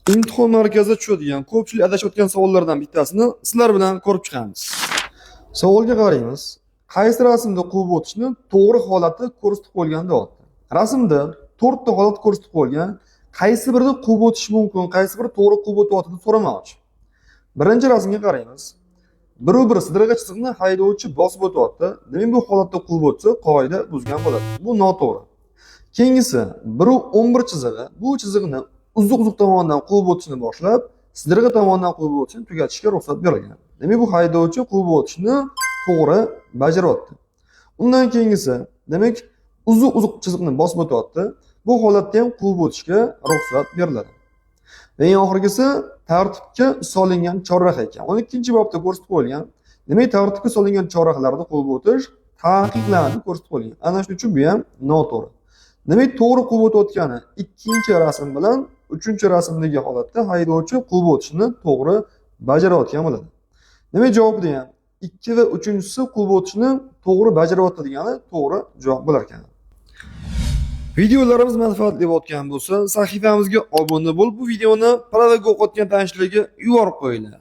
Imtihon markazida tushadigan ko'pchilik adashayotgan savollardan bittasini sizlar bilan ko'rib chiqamiz. Savolga qaraymiz. Qaysi rasmda quvib o'tishni to'g'ri holati ko'rsatib qo'yilgan deyapti. Rasmda 4 ta holat ko'rsatib qo'yilgan. Qaysi birida quvib o'tish mumkin, qaysi biri to'g'ri quvib o'tyapti deb so'ramoqchi. Birinchi rasmga qaraymiz. Bir sidirg'a chiziqni haydovchi bosib o'tyapti. Demak, bu holatda quvib o'tsa, qoida buzgan bo'ladi. Bu noto'g'ri. Keyingisi, 11 chizig'i. Bu chiziqni uzuq tomonidan quvib o'tishni boshlab, sidirg'a tomonidan quvib o'tishni tugatishga ruxsat berilgan. Demak, bu haydovchi quvib o'tishni to'g'ri bajaryapti. Undan keyingisi, demak, uzuq chiziqni bosib o'tyapti. Bu holatda ham quvib o'tishga ruxsat beriladi. Va eng oxirgisi tartibga solingan chorraha ekan. 12-bobda ko'rsatib qo'yilgan. Demak, tartibga solingan chorrahalarda quvib o'tish taqiqlanadi ko'rsatib qo'yilgan. Ana shuning uchun bu ham noto'g'ri. Demak, to'g'ri quvib o'tayotgani 2-rasm bilan 3-rasmdagi holatda haydovchi quvib o'tishni to'g'ri bajarayotgan bo'ladi. Demak, javobda ham 2 va 3-si quvib o'tishni to'g'ri bajarayotdi degani to'g'ri javob bo'lar ekan. Videolarimiz manfaatli bo'lgan bo'lsa, sahifamizga obuna bo'lib, bu videoni palavaga o'qiyotgan tanishlarga yuborib qo'yinglar.